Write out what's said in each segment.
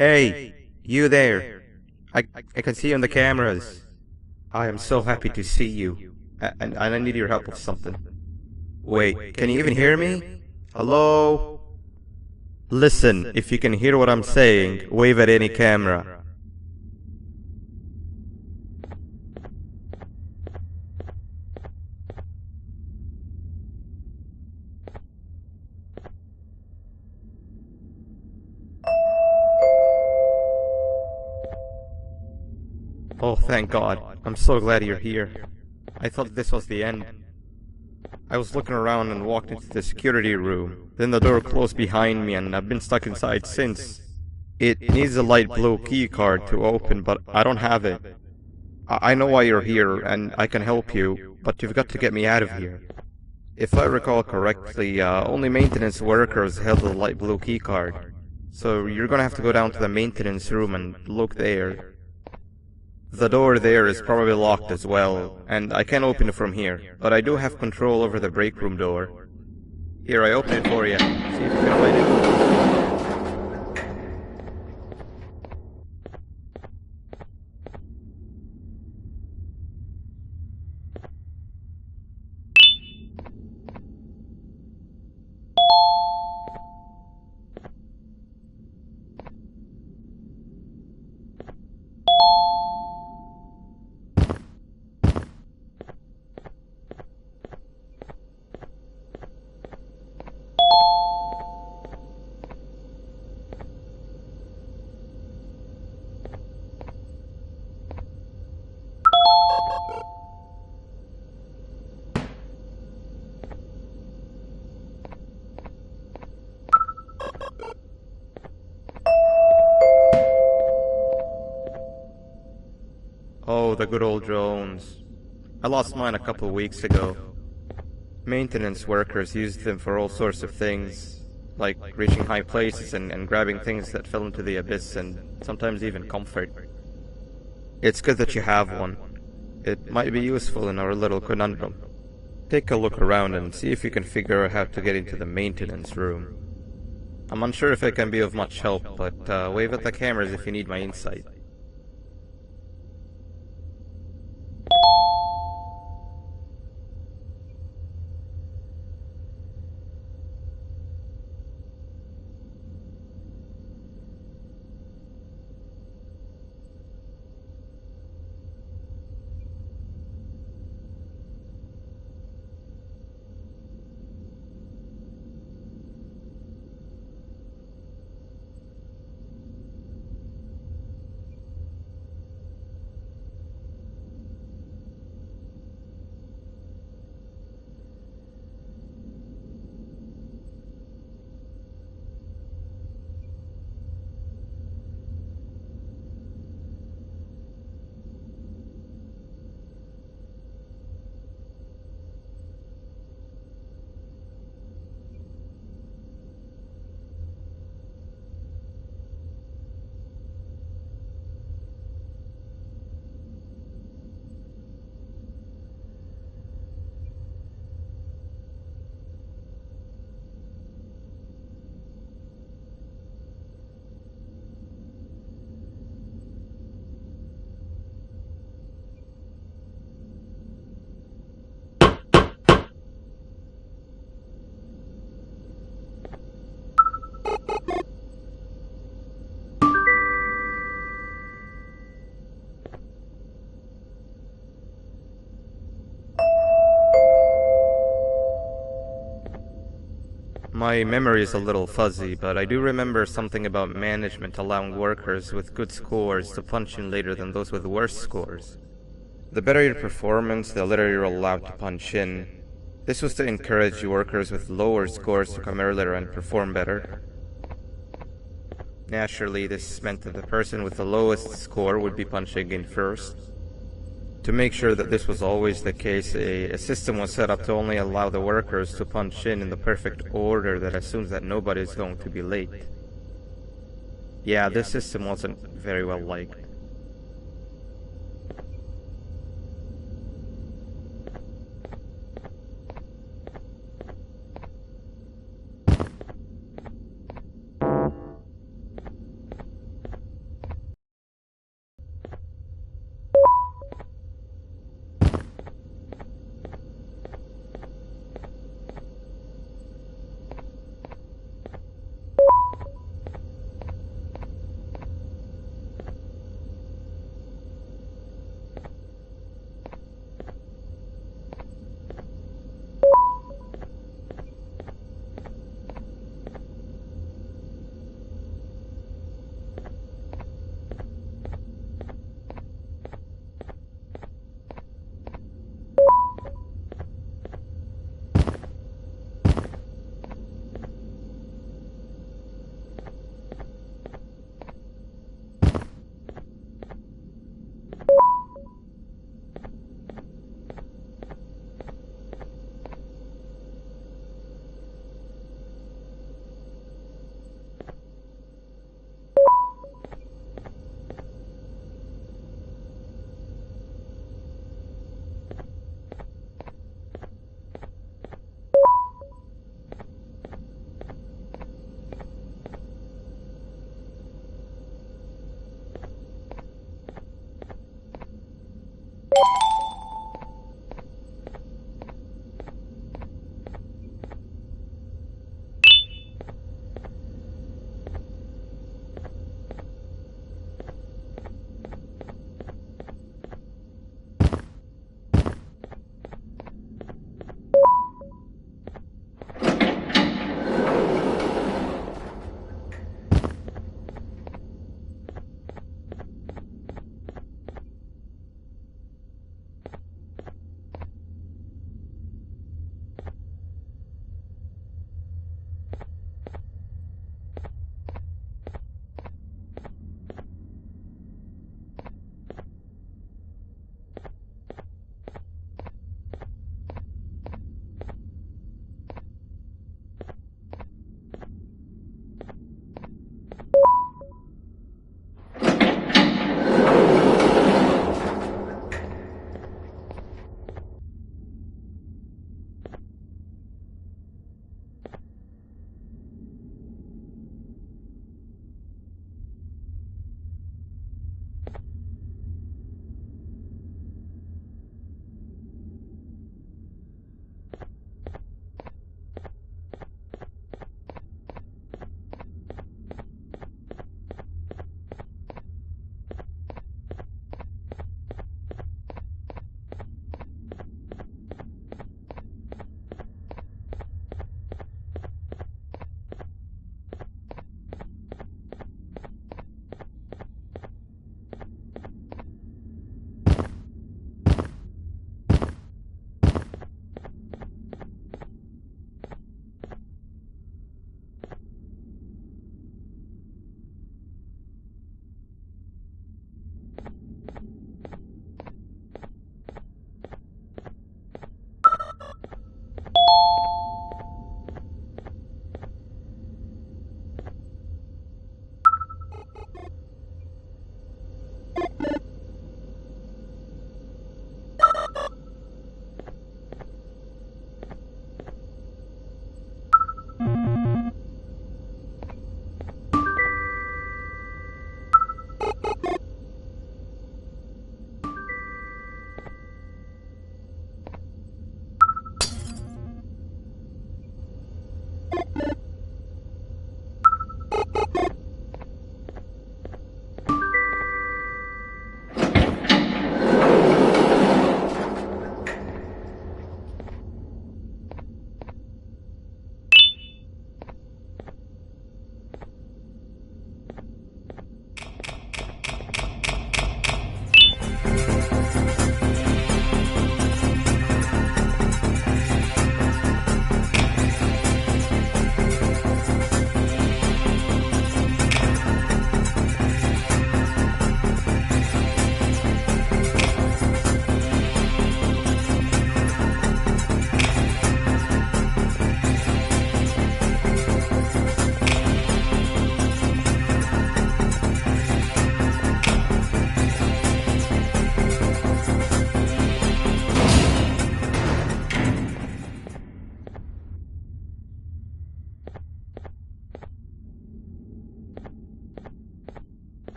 Hey, you there. I can see you on the cameras. I am so happy to see you. And I need your help with something. Wait, can you even hear me? Hello? Listen, if you can hear what I'm saying, wave at any camera. Oh, thank God. I'm so glad you're here. I thought this was the end. I was looking around and walked into the security room. Then the door closed behind me and I've been stuck inside since. It needs a light blue key card to open, but I don't have it. I know why you're here and I can help you, but you've got to get me out of here. If I recall correctly, only maintenance workers held the light blue key card. So you're gonna have to go down to the maintenance room and look there. The door there is probably locked as well, and I can't open it from here, but I do have control over the break room door. Here, I open it for you. See if you can find it. Oh, the good old drones. I lost mine a couple weeks ago. Maintenance workers used them for all sorts of things, like reaching high places and grabbing things that fell into the abyss and sometimes even comfort. It's good that you have one. It might be useful in our little conundrum. Take a look around and see if you can figure out how to get into the maintenance room. I'm unsure if I can be of much help, but wave at the cameras if you need my insight. My memory is a little fuzzy, but I do remember something about management allowing workers with good scores to punch in later than those with worse scores. The better your performance, the later you're allowed to punch in. This was to encourage workers with lower scores to come earlier and perform better. Naturally, this meant that the person with the lowest score would be punching in first. To make sure that this was always the case, a system was set up to only allow the workers to punch in the perfect order that assumes that nobody is going to be late. Yeah, this system wasn't very well liked.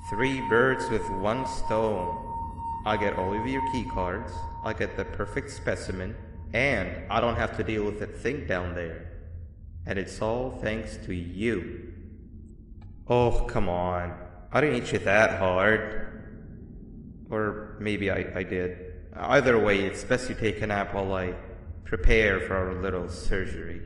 Three birds with one stone. I'll get all of your key cards, I'll get the perfect specimen, and I don't have to deal with that thing down there. And it's all thanks to you. Oh, come on. I didn't hit you that hard. Or maybe I did. Either way, it's best you take a nap while I prepare for our little surgery.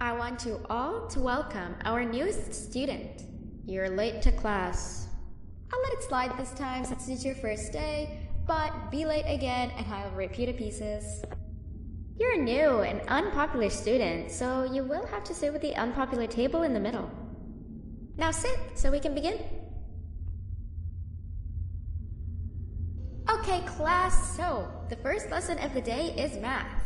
I want you all to welcome our newest student. You're late to class. I'll let it slide this time since it's your first day, but be late again and I'll rip you to pieces. You're a new and unpopular student, so you will have to sit with the unpopular table in the middle. Now sit so we can begin. Okay, class, so the first lesson of the day is math.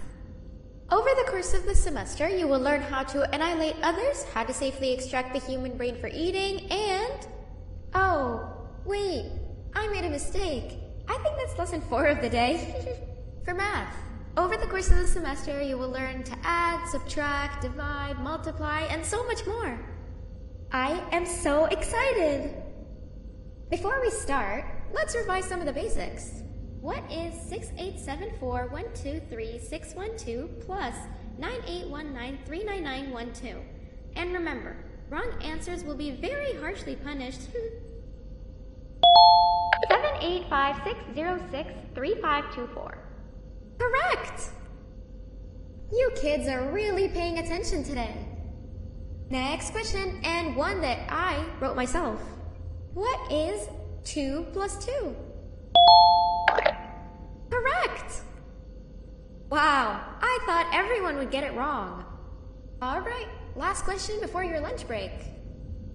Over the course of the semester, you will learn how to annihilate others, how to safely extract the human brain for eating, and... Oh, wait, I made a mistake. I think that's lesson 4 of the day. For math. Over the course of the semester, you will learn to add, subtract, divide, multiply, and so much more. I am so excited! Before we start, let's revise some of the basics. What is 6874123612 plus 9819399912? And remember, wrong answers will be very harshly punished. 785-606-3524. Correct! You kids are really paying attention today. Next question, and one that I wrote myself. What is 2 plus 2? Correct! Wow, I thought everyone would get it wrong. Alright, last question before your lunch break.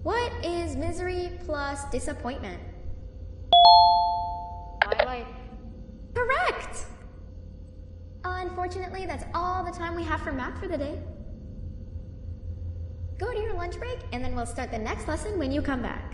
What is misery plus disappointment? My life. Correct! Unfortunately, that's all the time we have for math for the day. Go to your lunch break, and then we'll start the next lesson when you come back.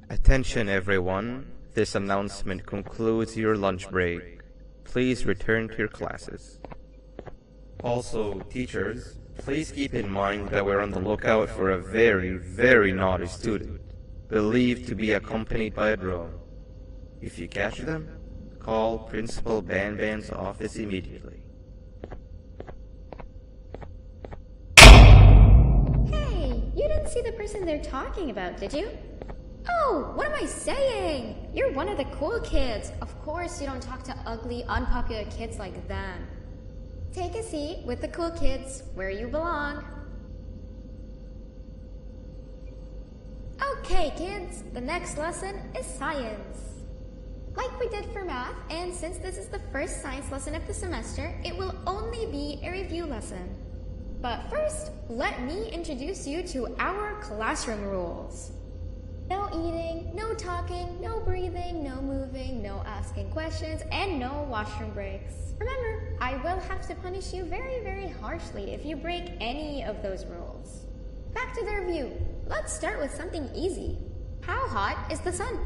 Attention everyone, this announcement concludes your lunch break. Please return to your classes. Also, teachers, please keep in mind that we're on the lookout for a very, very naughty student, believed to be accompanied by a drone. If you catch them, call Principal Banban's office immediately. Hey, you didn't see the person they're talking about, did you? Oh, what am I saying? You're one of the cool kids. Of course you don't talk to ugly, unpopular kids like them. Take a seat with the cool kids where you belong. Okay, kids, the next lesson is science. Like we did for math, and since this is the first science lesson of the semester, it will only be a review lesson. But first, let me introduce you to our classroom rules. No eating, no talking, no breathing, no moving, no asking questions, and no washroom breaks. Remember, I will have to punish you very, very harshly if you break any of those rules. Back to the review. Let's start with something easy. How hot is the sun?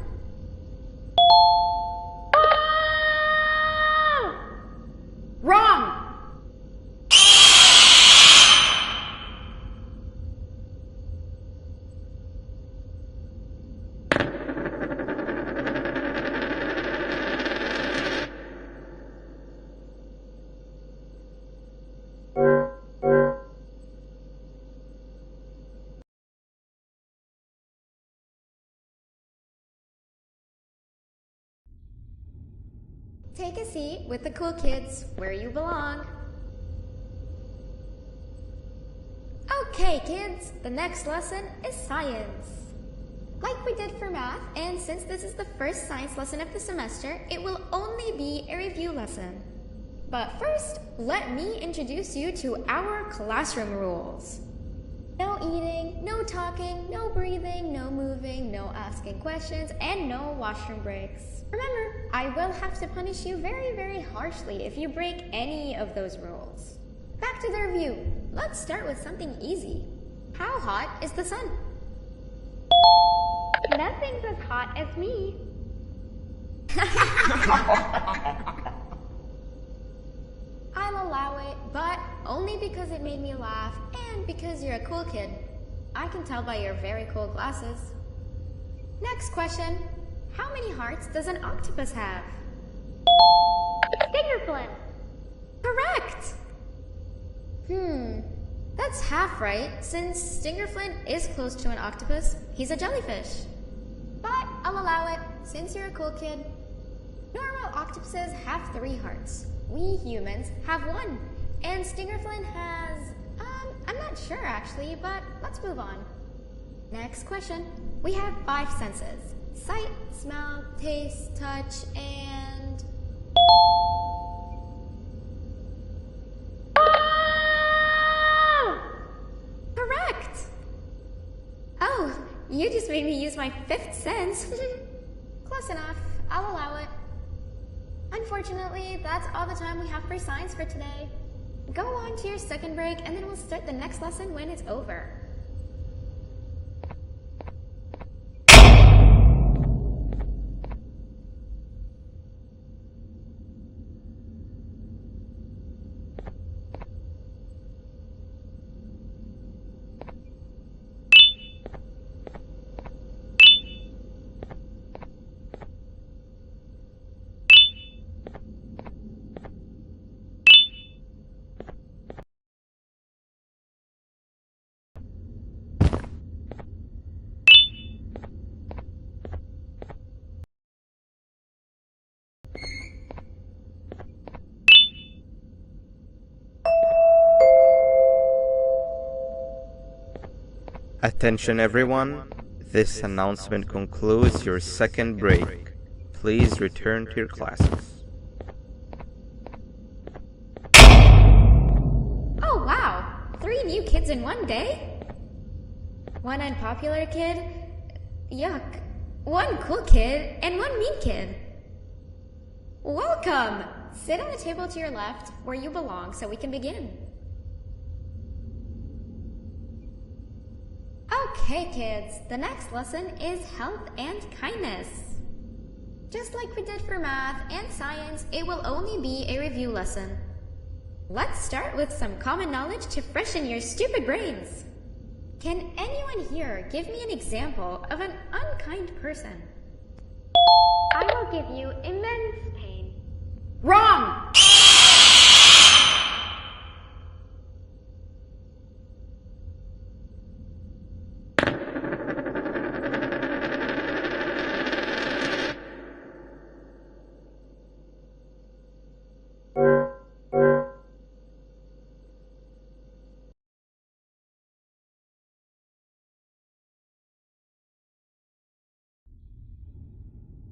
Wrong! Take a seat with the cool kids where you belong. Okay, kids, the next lesson is science. Like we did for math, and since this is the first science lesson of the semester, it will only be a review lesson. But first, let me introduce you to our classroom rules. No eating, no talking, no breathing, no moving, no asking questions, and no washroom breaks. Remember, I will have to punish you very, very harshly if you break any of those rules. Back to the review. Let's start with something easy. How hot is the sun? Nothing's as hot as me. I'll allow it, but only because it made me laugh and because you're a cool kid. I can tell by your very cool glasses. Next question. How many hearts does an octopus have? Stingerflint. Correct! That's half right, since Stingerflint is close to an octopus. He's a jellyfish. But I'll allow it, since you're a cool kid. Normal octopuses have 3 hearts. We humans have 1. And Stingerflint has... I'm not sure actually, but let's move on. Next question. We have 5 senses. Sight, smell, taste, touch, and... Correct! Oh, you just made me use my 5th sense. Close enough. I'll allow it. Unfortunately, that's all the time we have for science for today. Go on to your second break, and then we'll start the next lesson when it's over. Attention everyone, this announcement concludes your second break. Please return to your classes. Oh wow! 3 new kids in one day? 1 unpopular kid? Yuck. 1 cool kid and 1 mean kid. Welcome! Sit on the table to your left where you belong so we can begin. Okay, kids, the next lesson is health and kindness. Just like we did for math and science, it will only be a review lesson. Let's start with some common knowledge to freshen your stupid brains. Can anyone here give me an example of an unkind person? I will give you immense pain. Wrong!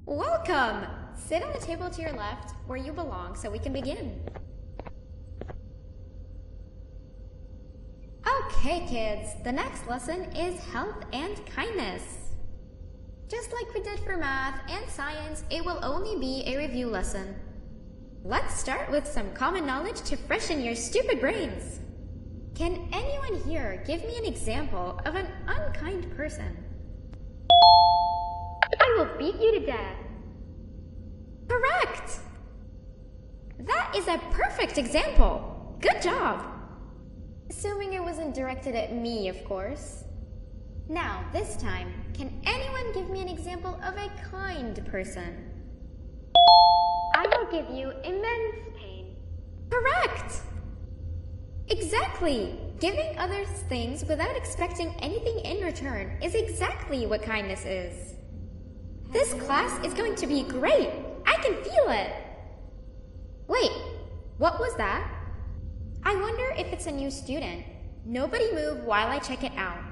Welcome! Sit on the table to your left where you belong so we can begin. Okay, kids, the next lesson is health and kindness. Just like we did for math and science, it will only be a review lesson. Let's start with some common knowledge to freshen your stupid brains. Can anyone here give me an example of an unkind person? I will beat you to death. Correct! That is a perfect example. Good job. Assuming it wasn't directed at me, of course. Now, this time, can anyone give me an example of a kind person? I will give you immense pain. Correct! Exactly! Giving others things without expecting anything in return is exactly what kindness is. This class is going to be great! I can feel it! Wait, what was that? I wonder if it's a new student. Nobody move while I check it out.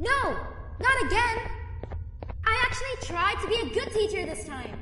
No! Not again! I actually tried to be a good teacher this time.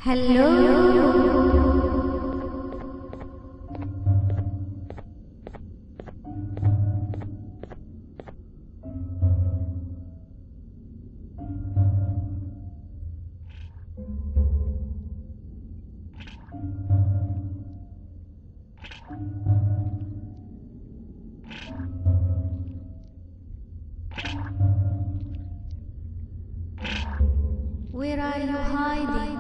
Hello? Where are you hiding?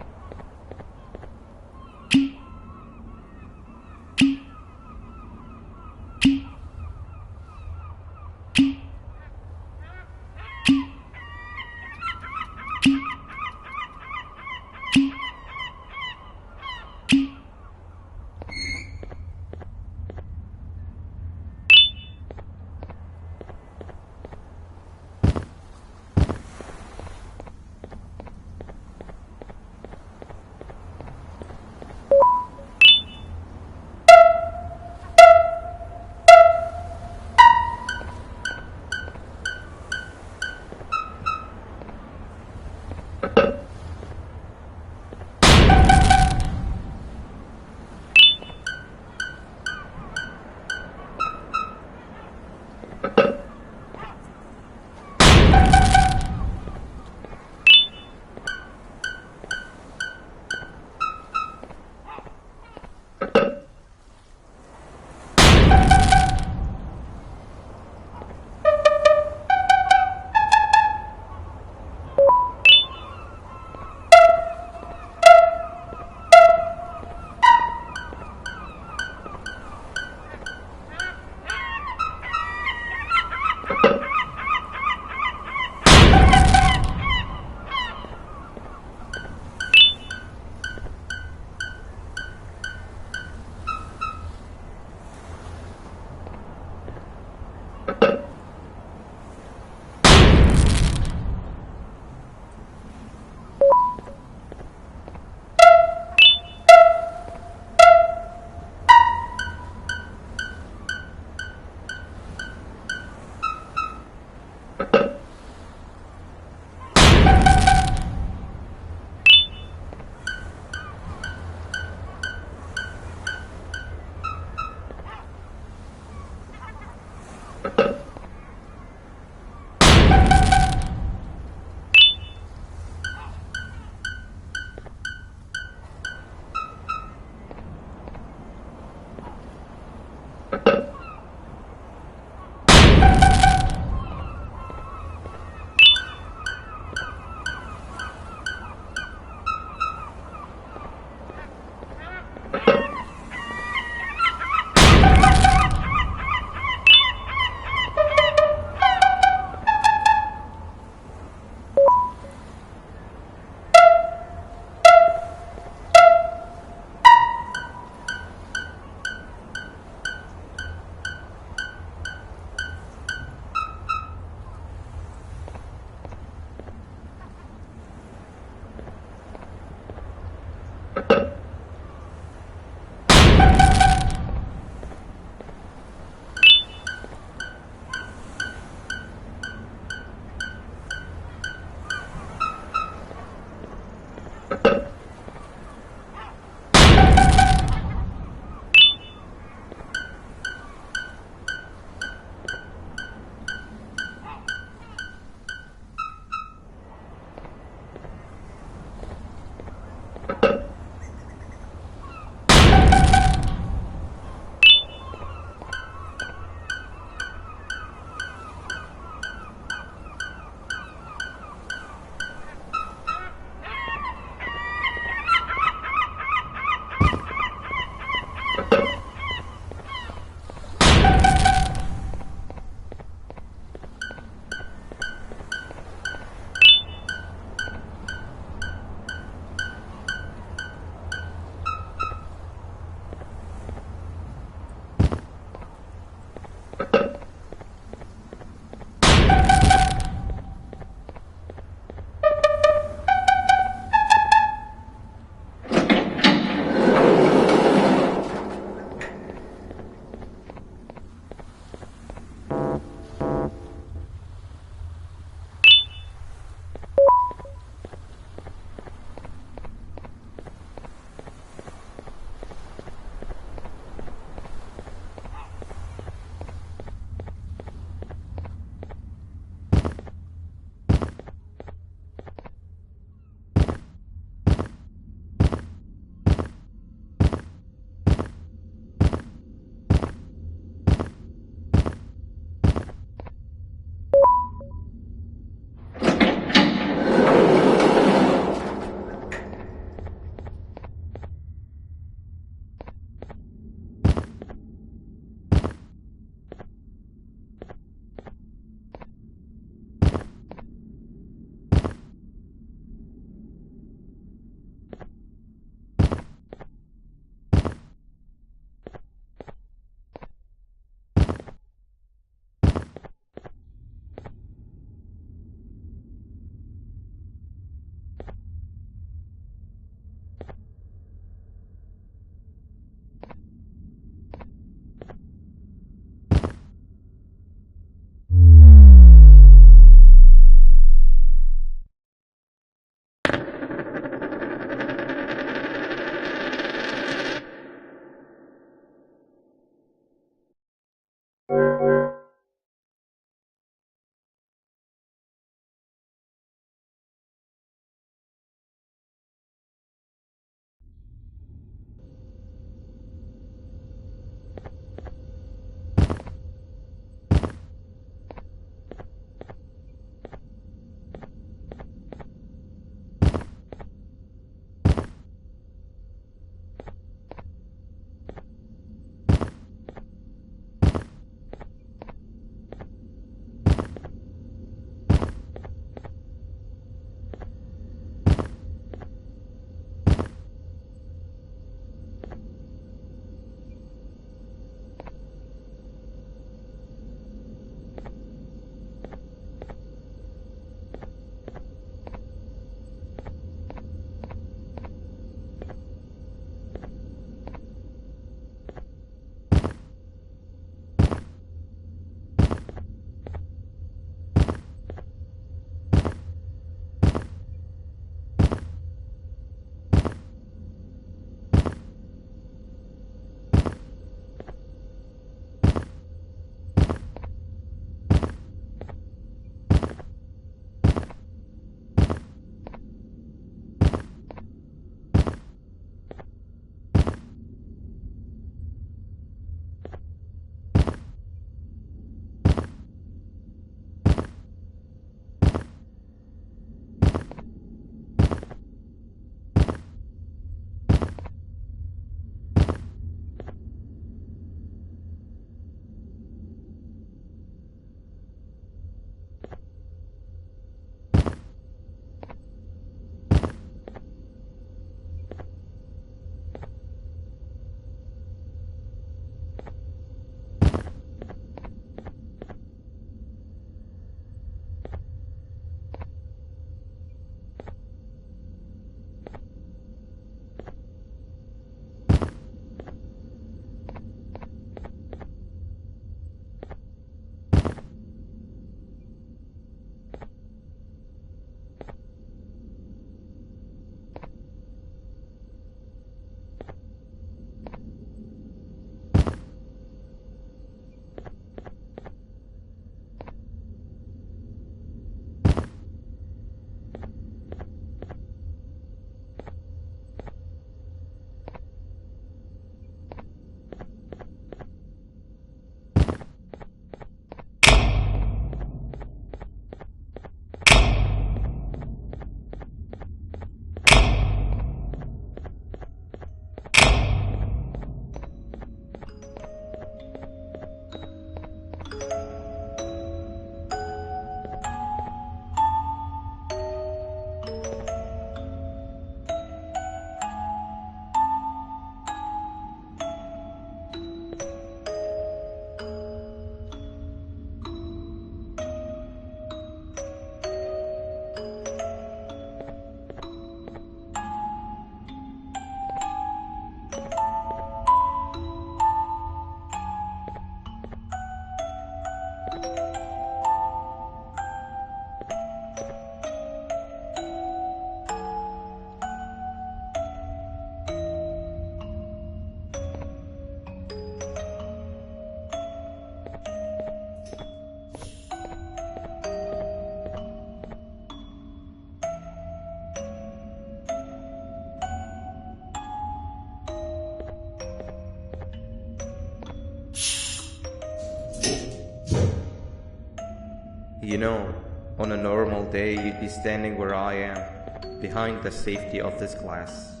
You know, on a normal day you'd be standing where I am, behind the safety of this glass.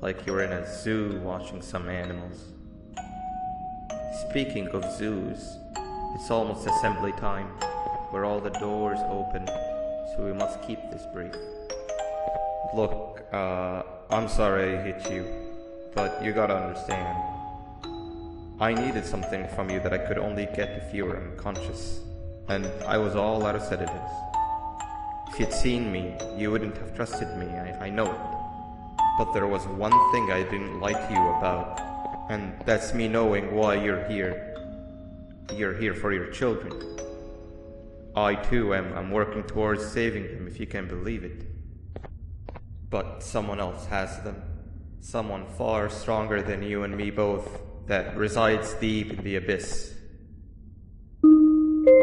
Like you're in a zoo watching some animals. Speaking of zoos, it's almost assembly time. Where all the doors open, so we must keep this brief. Look, I'm sorry I hit you, but you gotta understand. I needed something from you that I could only get if you were unconscious, and I was all out of sedatives. If you'd seen me, you wouldn't have trusted me, I know it. But there was one thing I didn't lie to you about, and that's me knowing why you're here. You're here for your children. I too am working towards saving them, if you can believe it. But someone else has them. Someone far stronger than you and me both, that resides deep in the abyss.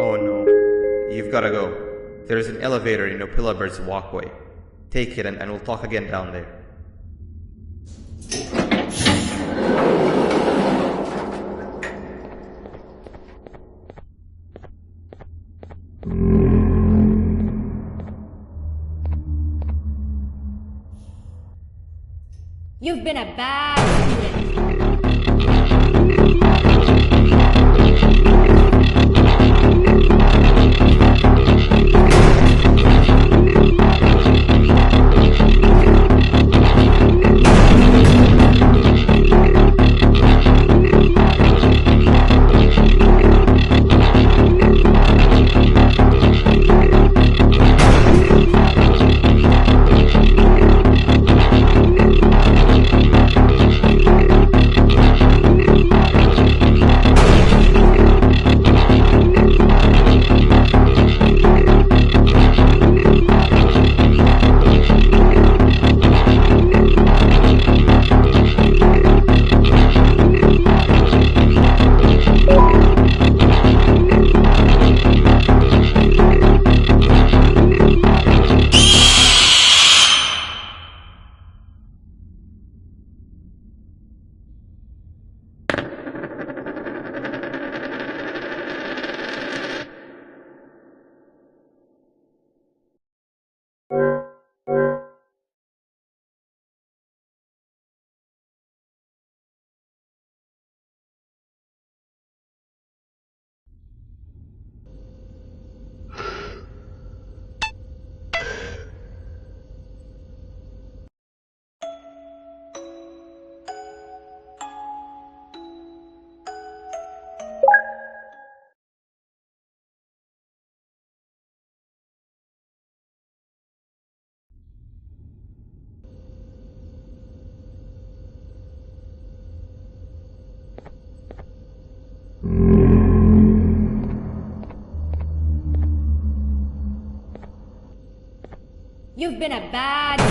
Oh no, you've gotta go. There's an elevator in Opillabird's walkway. Take it and we'll talk again down there. You've been a bad student. You've been a bad